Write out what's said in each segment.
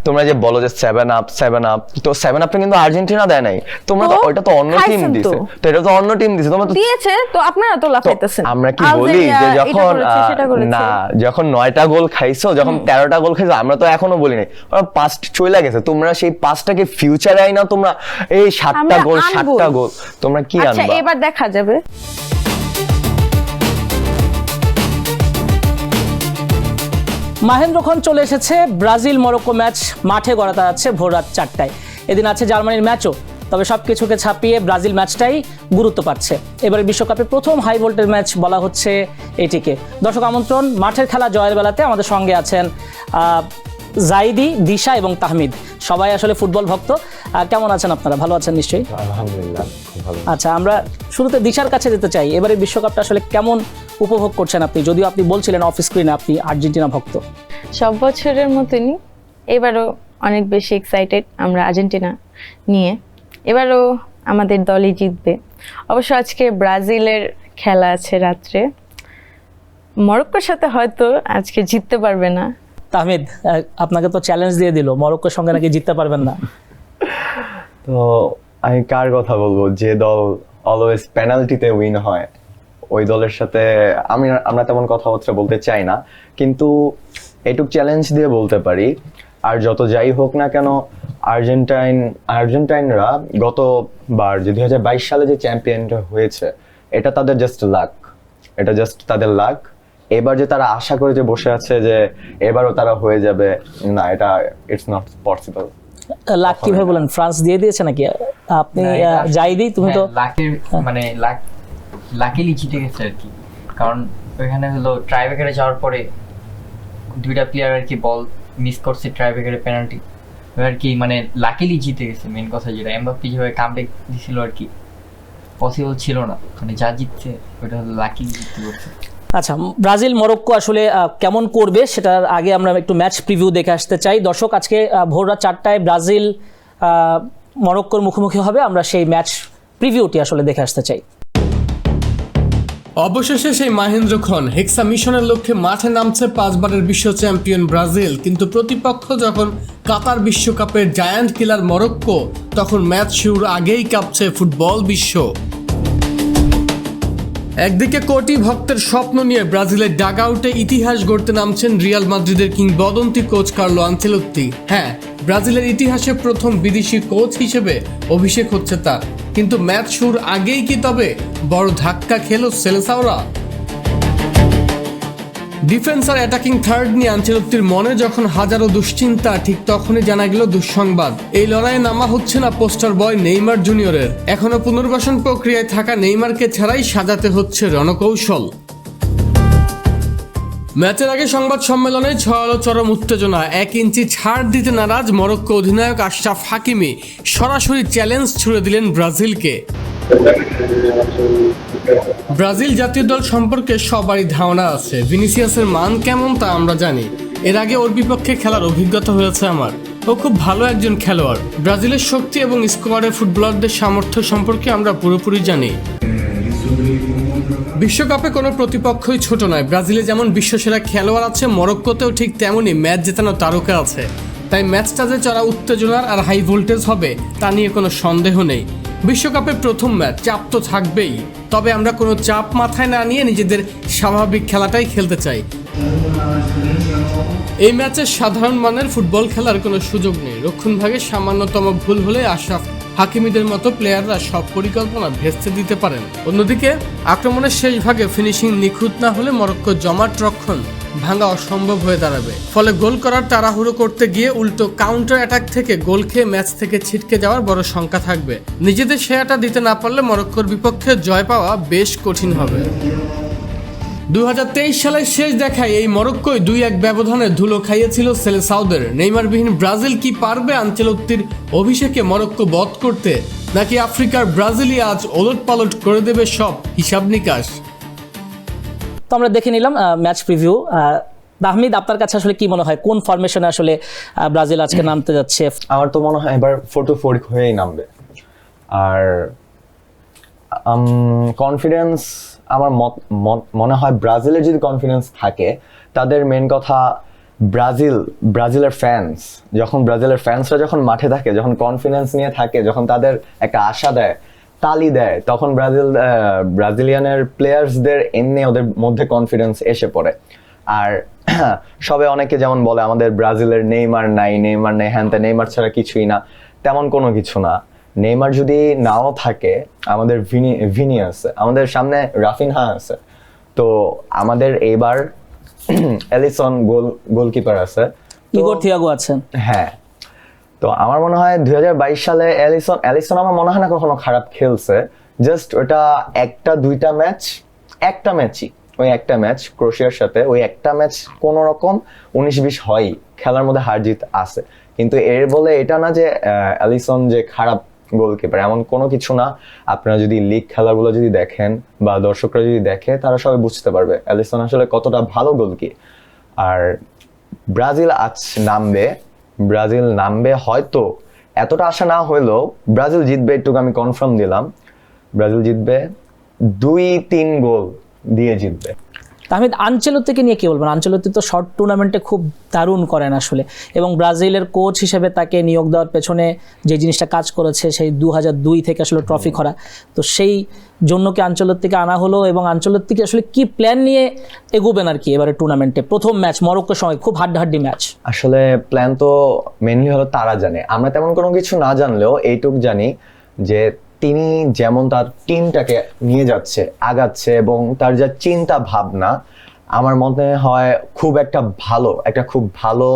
তোমরা যে বলো যে 7 আপ, তো 7 আপটা কিন্তু আর্জেন্টিনা দেয় নাই, তোমরা তো ওইটা তো অন্য টিম দিছে, তো এটা তো অন্য টিম দিছে, তোমরা তো দিয়েছে, তো আপনারা তো লাফাইতেছেন। আমরা কি বলি যে যখন না, যখন 9টা গোল খাইছো, যখন 13টা গোল খাইছো, আমরা তো এখনো বলি নাই ওরা পাস্ট চলে গেছে, তোমরা সেই পাস্টটাকে ফিউচারে আইনা তোমরা এই 7টা গোল 7টা গোল তোমরা কি আনবা? আচ্ছা এবার দেখা যাবে। মাহেন্দ্রক্ষণ চলে এসেছে, ব্রাজিল মরক্কো ম্যাচ মাঠে গড়া দাঁড়াচ্ছে ভোর রাত 4টায়। এদিন আছে জার্মানির ম্যাচও, তবে সবকিছুকে ছাপিয়ে ব্রাজিল ম্যাচটাই গুরুত্ব পাচ্ছে। এবারে বিশ্বকাপে প্রথম হাই ভোল্টেজ ম্যাচ বলা হচ্ছে এটিকে। দর্শক আমন্ত্রণ, মাঠের খেলা জয়ের বেলাতে আমাদের সঙ্গে আছেন জাইদি, দিশা এবং তাহমিদ, সবাই আসলে ফুটবল ভক্ত। কেমন আছেন আপনারা? ভালো আছেন নিশ্চয়ই? আলহামদুলিল্লাহ খুব ভালো। আচ্ছা, আমরা শুরুতে দিশার কাছে যেতে চাই। এবারে বিশ্বকাপটা আসলে কেমন উপভোগ করছেন আপনি? যদিও আপনি বলছিলেন অফ স্ক্রিনে আপনি আর্জেন্টিনা ভক্ত। সব বছরের মতনই এবারও অনেক বেশি এক্সাইটেড আমরা আর্জেন্টিনা নিয়ে। এবারও আমাদের দলই জিতবে। অবশ্য আজকে ব্রাজিলের খেলা আছে রাত্রে, মরক্কোর সাথে হয়তো আজকে জিততে পারবে না। তাহমিদ, আপনাকে তো চ্যালেঞ্জ দিয়ে দিল, মরক্কোর সঙ্গে নাকি জিততে পারবেন না। তো আমি কার কথা বলবো? যে দল অলওয়েজ পেনাল্টিতে উইন হয় ওই দলের সাথে আমরা তেমন কথাবার্তা বলতে চাই না, কিন্তু এটুক চ্যালেঞ্জ দিয়ে বলতে পারি, আর যত যাই হোক না কেন আর্জেন্টাইনরা গতবার যে 2022 সালে যে চ্যাম্পিয়নটা হয়েছে, এটা তাদের জাস্ট লাক, এটা জাস্ট তাদের লাক। এবার যে তারা আশা করে যে বসে আছে যে এবারও তারা হয়ে যাবে, না, এটা ইটস নট পসিবল। লাক কিভাবে বলেন? ফ্রান্স দিয়ে দিয়েছে নাকি? আপনি জাইদি, তুমি তো লাকের মানে লাকিলি জিতে গেছে আর কি, কারণ ওইখানে হলো ট্রাইব্রেকারে যাওয়ার পরে দুইটা প্লেয়ার আর কি বল মিস করছে ট্রাইব্রেকারে পেনাল্টি, আর কি মানে লাকিলি জিতে গেছে। মেন কথা যেটা এমবাপ্পে যেভাবে কামব্যাক দিছিল আর কি, পসিবল ছিল না, মানে যা জিতছে ওটা হলো লাকিলি জিততে পারছে। আচ্ছা, ব্রাজিল মরক্কো আসলে কেমন করবে সেটার আগে আমরা একটু ম্যাচ প্রিভিউ দেখে আসতে চাই। দর্শক, আজকে ভোর রাত 4টায় ব্রাজিল মরক্কোর মুখোমুখি হবে, আমরা সেই ম্যাচ প্রিভিউটি আসলে দেখে আসতে চাই। অবশেষে সেই মাহেন্দ্রক্ষণ হেক্সা মিশনের লক্ষ্যে মাঠে নামছে 5বারের বিশ্ব চ্যাম্পিয়ন ব্রাজিল, কিন্তু প্রতিপক্ষ যখন কাতার বিশ্বকাপের জায়ান্ট কিলার মরক্কো, তখন ম্যাচ শুরুর আগেই কাঁপছে ফুটবল বিশ্ব। একদিকে কোটি ভক্তের স্বপ্ন নিয়ে ব্রাজিলের ডাগআউটে ইতিহাস গড়তে নামছেন রিয়াল মাদ্রিদের কিংবদন্তি কোচ কার্লো আনচেলত্তি। হ্যাঁ, ব্রাজিলের ইতিহাসে প্রথম বিদেশি কোচ হিসেবে অভিষেক হচ্ছে তার, কিন্তু ম্যাচ শুরুর আগেই কি তবে বড় ধাক্কা খেলো সেলেসাওরা? ডিফেন্স আর অ্যাটাকিং থার্ড নিয়ে আনচেলত্তির মনে যখন হাজারো দুশ্চিন্তা, ঠিক তখনই জানা গেল দুঃসংবাদ। এই লড়াইয়ে নামা হচ্ছে না পোস্টার বয় নেইমার জুনিয়রের। এখনো পুনর্বাসন প্রক্রিয়ায় থাকা নেইমারকে ছাড়াই সাজাতে হচ্ছে রণকৌশল। ম্যাচের আগে সংবাদ সম্মেলনে ছড়ালো চরম উত্তেজনা। 1 ইঞ্চি ছাড় দিতে নারাজ মরক্কো অধিনায়ক আশরাফ হাকিমি সরাসরি চ্যালেঞ্জ ছুড়ে দিলেন ব্রাজিলকে। ব্রাজিল জাতীয় দল সম্পর্কে সবারই ধারণা আছে, ভিনিসিয়াসের মান কেমন তা আমরা জানি। এর আগে ওর বিপক্ষে খেলার অভিজ্ঞতা হয়েছে আমার। ও খুব ভালো একজন খেলোয়াড়। ব্রাজিলের শক্তি এবং স্কোয়াডের ফুটবলারদের সামর্থ্য সম্পর্কে আমরা পুরোপুরি জানি। বিশ্বকাপে কোনো প্রতিপক্ষই ছোট নয়। ব্রাজিলে যেমন বিশ্বসেরা খেলোয়াড় আছে, মরক্কোতেও ঠিক তেমনই ম্যাচ জেতানো তারকা আছে। তাই ম্যাচটা যে চড়া উত্তেজনার আর হাই ভোল্টেজ হবে তা নিয়ে কোনো সন্দেহ নেই। বিশ্বকাপের প্রথম ম্যাচ, চাপ তো থাকবেই, তবে আমরা কোনো চাপ মাথায় না নিয়ে নিজেদের স্বাভাবিক খেলাটাই খেলতে চাই। এই ম্যাচে সাধারণ মানের ফুটবল খেলার কোনো সুযোগ নেই। রক্ষণভাগে সামান্যতম ভুল হলে আশরাফ হাকিমিদের মতো প্লেয়াররা সব পরিকল্পনা ভেস্তে দিতে পারেন। অন্যদিকে আক্রমণের শেষ ভাগে ফিনিশিং নিখুঁত না হলে মরক্কো জমাট রক্ষণ ভাঙা অসম্ভব হয়ে দাঁড়াবে। ফলে গোল করার তাড়াহুড়ো করতে গিয়ে উল্টো কাউন্টার অ্যাটাক থেকে গোল খেয়ে ম্যাচ থেকে ছিটকে যাওয়ার বড় শঙ্কা থাকবে। নিজেদের সেরাটা দিতে না পারলে মরক্কোর বিপক্ষে জয় পাওয়া বেশ কঠিন হবে। 2023 সালের শেষ দেখায় এই মরক্কোয় 2-1 ব্যবধানে ধুলো খাইয়েছিল সেলেসাওদের। নেইমারবিহীন ব্রাজিল কি পারবে আনচেলত্তির অভিষেকে মরক্কো বধ করতে, নাকি আফ্রিকার ব্রাজিলই আজ ওলটপালট করে দেবে সব হিসাব নিকাশ? তো আমরা দেখে নিলাম ম্যাচ প্রিভিউ। তাহমিদ, আপনার কাছে আসলে কি মনে হয় কোন ফরমেশনে আসলে ব্রাজিল আজকে নামতে যাচ্ছে? আমার তো মনে হয় এবার 4-4 হয়েই নামবে। আর কনফিডেন্স, আমার মনে হয় ব্রাজিলের যদি কনফিডেন্স থাকে, তাদের মেন কথা ব্রাজিলের ফ্যান্সরা যখন মাঠে থাকে, যখন কনফিডেন্স নিয়ে থাকে, যখন তাদের একটা আশা দেয়, তালি দেয়, তখন ব্রাজিলিয়ানের প্লেয়ার্সদের এমনি ওদের মধ্যে কনফিডেন্স এসে পড়ে। আর সবে অনেকে যেমন বলে আমাদের ব্রাজিলের নেইমার নাই, নেইমার ছাড়া কিছুই না, তেমন কোনো কিছু না। নেইমার যদি নাও থাকে, আমাদের ভিনি আছে, আমাদের সামনে রাফিনহা আছে, তো আমাদের এইবার এলিসন গোলকিপার আছে, ইগোর থিয়াগো আছেন। হ্যাঁ, তো আমার মনে হয় 2022 সালে এলিসন আমার মনে হয় না কখনো খারাপ খেলছে। জাস্ট ওটা একটা ম্যাচ ক্রোয়েশিয়ার সাথে, ওই একটা ম্যাচ কোনো রকম 19-20 হয়, খেলার মধ্যে হার জিত আছে, কিন্তু এর বলে এটা না যে এলিসন যে খারাপ গোলকিপার, এমন কোনো কিছু না। আপনারা যদি লিগ খেলাগুলো যদি দেখেন বা দর্শকরা যদি দেখে, তারা সবাই বুঝতে পারবে এলিসন আসলে কতটা ভালো গোলকি। আর ব্রাজিল নামবে হয়তো, এতটা আশা না হইলেও ব্রাজিল জিতবে, এটুকু আমি কনফার্ম দিলাম। ব্রাজিল জিতবে, 2-3 গোল দিয়ে জিতবে। তাহমিদ, আনচেলত্তিকে নিয়ে কি বলবেন? আনচেলত্তি তো শর্ট টুর্নামেন্টে খুব দারুণ করেন আসলে, এবং ব্রাজিলের কোচ হিসেবে তাকে নিয়োগ দেওয়ার পেছনে যে জিনিসটা কাজ করেছে সেই 2002 থেকে আসলে ট্রফি করা, তো সেই জন্য কি আনচেলত্তিকে আনা হলো, এবং আনচেলত্তিকে আসলে কি প্ল্যান নিয়ে এগোবেন আর কি এবারে টুর্নামেন্টে? প্রথম ম্যাচ মরক্কোর সঙ্গে খুব হাড্ডাহাড্ডি ম্যাচ। আসলে প্ল্যান তো মেইনলি হলো তারা জানে, আমরা তেমন কোনো কিছু না জানলেও এইটুক জানি যে তিনি যেমন তার টিমটাকে নিয়ে যাচ্ছে, আগাচ্ছে, এবং তার যা চিন্তা ভাবনা, আমার মনে হয় খুব ভালো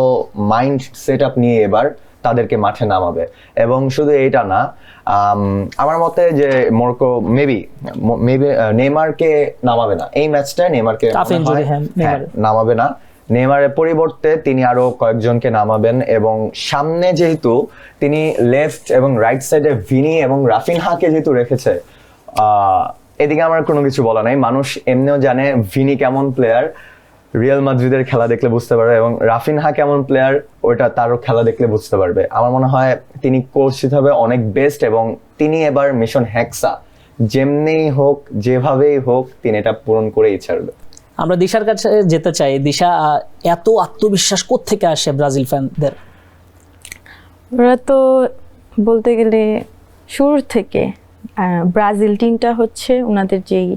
মাইন্ড সেট আপ নিয়ে এবার তাদেরকে মাঠে নামাবে। এবং শুধু এইটা না, আমার মতে যে মরক্কো মেবি নেইমারকে নামাবে না এই ম্যাচটায়, নামাবে না। নেইমারের পরিবর্তে তিনি আরো কয়েকজনকে নামাবেন, এবং সামনে যেহেতু তিনি লেফট এবং রাইট সাইডে ভিনি এবং রাফিনহাকে যেহেতু রেখেছে, এদিকে আমার কোনো কিছু বলা নাই। মানুষ এমনিও জানে ভিনি কেমন প্লেয়ার, রিয়াল মাদ্রিদের খেলা দেখলে বুঝতে পারবে, এবং রাফিনহা কেমন প্লেয়ার ওইটা তারও খেলা দেখলে বুঝতে পারবে। আমার মনে হয় তিনি কোচ হিসাবে অনেক বেস্ট, এবং তিনি এবার মিশন হেক্সা যেমনিই হোক, যেভাবেই হোক, তিনি এটা পূরণ করেই ছাড়বে। আমরা দিশার কাছে যেতে চাই। দিশা, এত আত্মবিশ্বাস কোত্থেকে আসে ব্রাজিল ফ্যানদের? ওরা তো বলতে গেলে শুরু থেকে ব্রাজিল টিমটা হচ্ছে ওনাদের যেই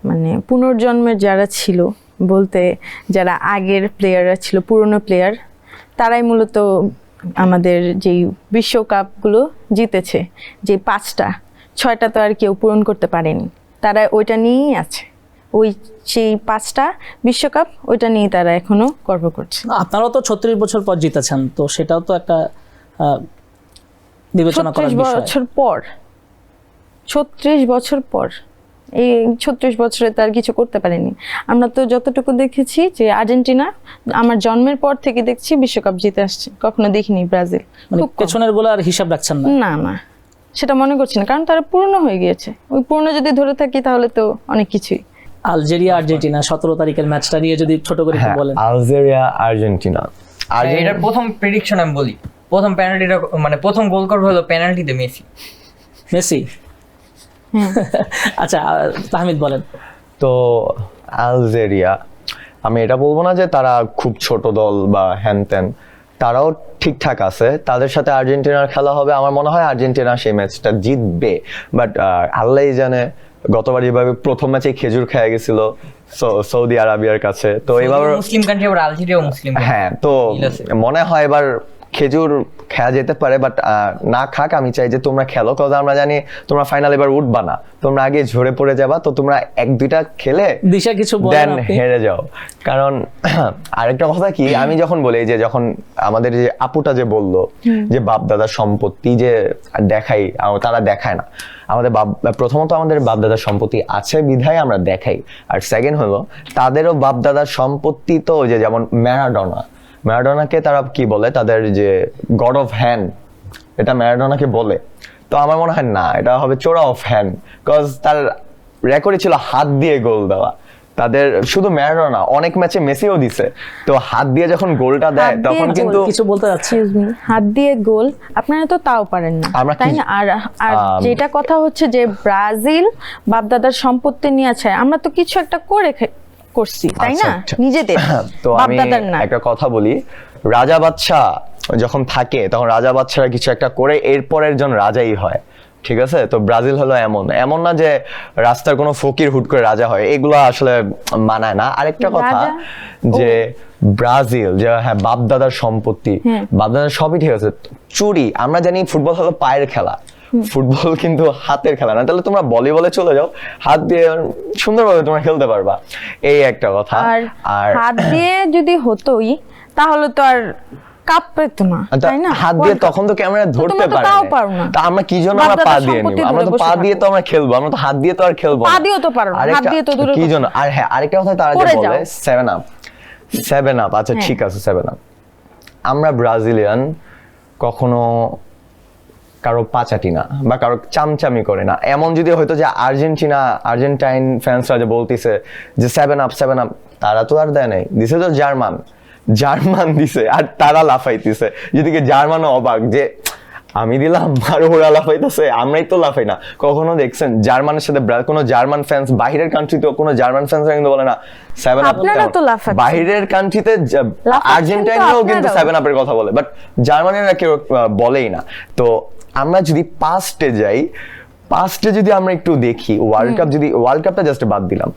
মানে পুনর্জন্মের যারা ছিল, বলতে যারা আগের প্লেয়াররা ছিল, পুরনো প্লেয়ার, তারাই মূলত আমাদের যেই বিশ্বকাপগুলো জিতেছে, যে 6টা তো আর কেউ পূরণ করতে পারেনি, তারা ওইটা নিয়েই আছে। সেই 5টা বিশ্বকাপ ওইটা নিয়ে তারা এখনো গর্ব করছে। আপনারাও তো 36 বছর পর জিতেছেন, তো সেটাও তো একটা বিবেচনা করার বিষয়। 36 বছর পর এই 36 বছরে তার কিছু করতে পারেনি। আমরা তো যতটুকু দেখেছি যে আর্জেন্টিনা আমার জন্মের পর থেকে দেখছি বিশ্বকাপ জিতে আসছে, কখনো দেখিনি ব্রাজিল। মানে পেছনের গোল আর হিসাব রাখছেন না? না, সেটা মনে করছি না, কারণ তারা পুরনো হয়ে গিয়েছে। ওই পুরনো যদি ধরে থাকি তাহলে তো অনেক কিছুই। আলজেরিয়া আর্জেন্টিনা 17 তারিখের ম্যাচটা নিয়ে যদি ছোট করে একটু বলেন। আলজেরিয়া আর্জেন্টিনা, এটার প্রথম প্রেডিকশন আমি বলি, প্রথম পেনাল্টিটা মানে প্রথম গোল করবে হলো পেনাল্টিতে মেসি। আচ্ছা, তাহমিদ বলেন। তো আলজেরিয়া, আমি এটা বলবো না যে তারা খুব ছোট দল বা হ্যান ত্যান, তারাও ঠিকঠাক আছে। তাদের সাথে আর্জেন্টিনার খেলা হবে, আমার মনে হয় আর্জেন্টিনা সেই ম্যাচটা জিতবে। বাট আল্লাহ জানে, গতবার যেভাবে প্রথম ম্যাচে খেজুর খেয়ে গেছিল সৌদি আরবিয়ার কাছে, তো এবার মুসলিম কান্ট্রি, আবার আলজেরিয়াও মুসলিম। হ্যাঁ, তো মনে হয় এবার খেজুর খেয়া যেতে পারে, বাট না খাক, আমি চাই যে তোমরা খেলো, কারণ আমরা জানি তোমরা ফাইনাল এবার উঠবা না, তোমরা আগে ঝরে পড়ে যাবা, তো তোমরা 1-2টা খেলে দিশা কিছু দেন হেরে যাও। কারণ আরেকটা কথা কি, আমি যখন বলি যে যখন আমাদের যে আপুটা যে বললো যে বাপ দাদার সম্পত্তি যে দেখাই, তারা দেখায় না। প্রথমত আমাদের বাপ দাদার সম্পত্তি আছে বিধায় আমরা দেখাই, আর সেকেন্ড হলো তাদেরও বাপ দাদার সম্পত্তি, তো যে যেমন ম্যারাডোনাকে তারা কি বলে, তাদের যে গড অফ হ্যান্ড, এটা ম্যারাডোনাকে বলে। তো আমার মনে হয় না, এটা হবে চোরা অফ হ্যান্ড, বিকজ তার রেকর্ডই ছিল হাত দিয়ে গোল দেওয়া। তাদের শুধু ম্যারাডোনা, অনেক ম্যাচে মেসিও দিছে, তো হাত দিয়ে যখন গোলটা দেয় তখন কিন্তু কিছু বলতে যাচ্ছে, হাত দিয়ে গোল আপনারা তো তাও পারেন না, তাই না? আর যেটা কথা হচ্ছে যে ব্রাজিল বাপদাদার সম্পত্তি নিয়ে আছে, আমরা তো কিছু একটা করছি তাই আচ্ছা, না, আচ্ছা। নিজেদের তো আমি বাপ-দাদার না। একটা কথা বলি, রাজা বাদশাহ যখন থাকে তখন রাজা বাদশারা কিছু একটা করে এরপরের জন রাজাই হয়, ঠিক আছে? তো ব্রাজিল হলো এমন না যে রাস্তার কোনো ফকির হুট করে রাজা হয়, এগুলো আসলে মানায় না। আরেকটা কথা রাজা? যে ব্রাজিল যে হ্যাঁ বাপদাদার সম্পত্তি, বাপদাদার সবই ঠিক আছে, চুরি আমরা জানি ফুটবল হলো পায়ের খেলা, ফুটবল কিন্তু হাতের খেলা না। তাহলে তোমরা ভলিবলে চলে যাও, হাত দিয়ে সুন্দরভাবে তোমরা খেলতে পারবা, এই একটা কথা। আর হাত দিয়ে যদি হতোই তাহলে তো আর কাপ পেতো না, তাই না? হাত দিয়ে তখন তো ক্যামেরা ধরতে তোমরা তো পারে তাও পারো না। তা আমরা কি জন্য আমরা পা বাপ-দাদার দিয়ে নিব? সম্পত্তি আমরা ধরে তো বসে পা দিয়ে তো থাকো। আমরা খেলবো, আমরা তো হাত দিয়ে তো আর খেলবো পা না। দিয়েও তো পারো না, হাত আরেকটা- দিয়ে তো দূরের কি কথা। জন্য? আর হ্যাঁ আরেকটা কথা তারা যে করে বলে যাও। 7 আপ, আচ্ছা হ্যাঁ। ঠিক আছে 7 আপ। আমরা ব্রাজিলিয়ান কখনো কারো পাচাটি না বা কারো চামচামি করে না। এমন যদি হয়তো যে আর্জেন্টাইন ফ্যান্সরা যে বলতিছে যে 7 আপ, তারা তো আর দেয় নাই, দিছে তো জার্মান দিছে আর তারা লাফাইতেছে, যেদিকে জার্মানও অবাক যে আমি দিলাম আর ওরা লাফাইতেছে, আমরাই তো লাফাই না। কখনো দেখছেন জার্মানের সাথে কোনো জার্মান ফ্যান্স বাহিরের কান্ট্রিতেও কোনো জার্মান ফ্যান্স কিন্তু বলে না 7 আপ? আপনারা তো লাফাচ্ছেন। বাহিরের কান্ট্রিতে লাফাচ্ছেন তো আর্জেন্টাইনরাও কিন্তু আপনারাও। 7 আপের কথা বলে, বাট জার্মানিরা কেউ বলেই না। তো আমরা যদি পাস্টে যদি আমরা একটু দেখি, ওয়ার্ল্ড কাপটা জাস্ট বাদ দিলাম,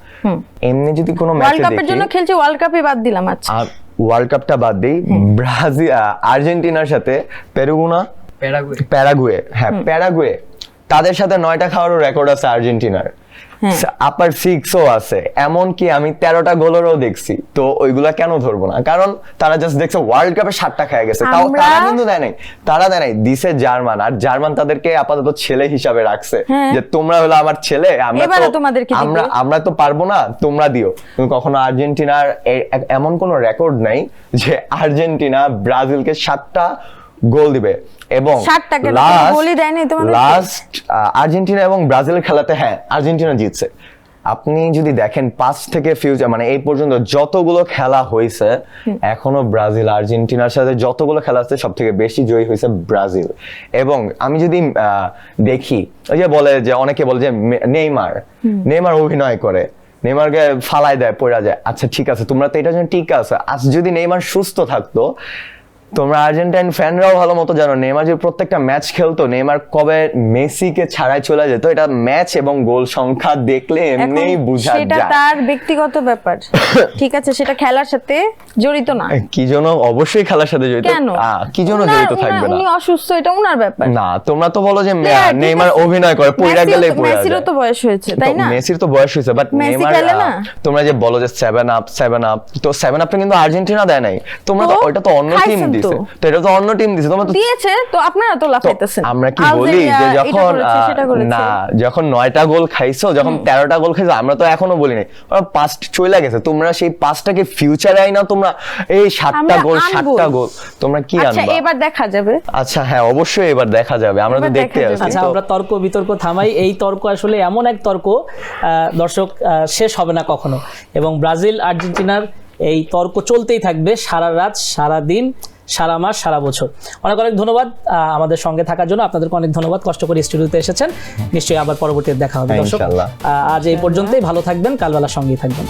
এমনি যদি কোনো ওয়ার্ল্ড ম্যাচে কাপের দেখি, জন্য খেলছি, ওয়ার্ল্ড কাপে বাদ দিলাম। আচ্ছা আর ওয়ার্ল্ড কাপটা বাদ দেই, আর্জেন্টিনার সাথে প্যারাগুয়ে, হ্যাঁ প্যারাগুয়ে, তাদের সাথে 9টা খাওয়ারও রেকর্ড আছে আর্জেন্টিনার, আপার 6ও আছে, এমনকি আমি 13টা গোলেরও দেখছি। তো ওইগুলা কেন ধরবো না? কারণ তারা জাস্ট দেখছে ওয়ার্ল্ড কাপে 7টা খেয়ে গেছে, তাও তারা কিন্তু দেয় নাই, দিছে জার্মান, আর জার্মান তাদেরকে আপাতত ছেলে হিসাবে রাখছে যে তোমরা হলো আমার ছেলে, আমরা তো পারবো না, তোমরা দিও। কিন্তু কখনো আর্জেন্টিনার এমন কোনো রেকর্ড নাই যে আর্জেন্টিনা ব্রাজিলকে 7টা গোল দিবে। এবং লাস্ট আর্জেন্টিনা এবং ব্রাজিলের খেলাতে হ্যাঁ আর্জেন্টিনা জিতছে। আপনি যদি দেখেন পাস্ট থেকে ফিউচার মানে এই পর্যন্ত যতগুলো খেলা হয়েছে, এখনো ব্রাজিল আর্জেন্টিনার সাথে যতগুলো খেলা আছে সব থেকে বেশি জয়ী হয়েছে ব্রাজিল। এবং আমি যদি দেখি, ওই যে বলে যে অনেকে বলে যে নেইমার অভিনয় করে, নেইমারকে ফালাই দেয়, পড়া যায়, আচ্ছা ঠিক আছে তোমরা তো এটা জন্য ঠিক আছে। আজ যদি নেইমার সুস্থ থাকতো, তোমরা আর্জেন্টাইন ফ্যানরাও ভালো মতো জানো, নেইমার যে প্রত্যেকটা ম্যাচ খেলতো, নেইমার কবে মেসিকে ছাড়াই চলে যেত, এটা ম্যাচ এবং গোল সংখ্যা দেখলে এমনিই বোঝা যায়। সেটা তার ব্যক্তিগত ব্যাপার, ঠিক আছে, সেটা খেলার সাথে জড়িত না। কি জন্য? অবশ্যই খেলার সাথে জড়িত। কেন? কি জন্য জড়িত থাকবে না? উনি অসুস্থ, এটা ওনার ব্যাপার না। তোমরা তো বলো যে নেইমার অভিনয় করে, পয়রা গেলে পয়রা যায়। মেসিরও তো বয়স হয়েছে, তাই না? মেসির তো বয়স হয়েছে, বাট নেইমার, তোমরা যে বলো যে 7 আপ, তো 7 আপটা কিন্তু আর্জেন্টিনা দেয় নাই, তোমরা তো ওইটা তো অন্য টিম দিছে, তো এটা তো অন্য টিম দিছে, তোমরা তো দিয়েছে, তো আপনারা তো লাফাইতেছেন। আমরা কি বলি যে যখন 9টা গোল খাইছো, যখন 13টা গোল খাইছো, আমরা তো এখনো বলি নাই, ওরা পাস্ট চলে গেছে, তোমরা সেই পাস্টটাকে ফিউচারে আই না, তোমরা এই 7টা গোল তোমরা কি আনবা? আচ্ছা এবার দেখা যাবে। আচ্ছা হ্যাঁ অবশ্যই এবার দেখা যাবে, আমরা তো দেখতে আসছি। আচ্ছা আমরা তর্ক বিতর্ক থামাই, এই তর্ক আসলে এমন এক তর্ক দর্শক শেষ হবে না কখনো, এবং ব্রাজিল আর্জেন্টিনার এই তর্ক চলতেই থাকবে সারা রাত, সারা দিন, সারা মাস, সারা বছর। অনেক ধন্যবাদ আমাদের সঙ্গে থাকার জন্য, আপনাদেরকে অনেক ধন্যবাদ, কষ্ট করে স্টুডিওতে এসেছেন। নিশ্চয়ই আবার পরবর্তীতে দেখা হবে দর্শক। আজ এই পর্যন্তই, ভালো থাকবেন, কালবেলার সঙ্গেই থাকবেন।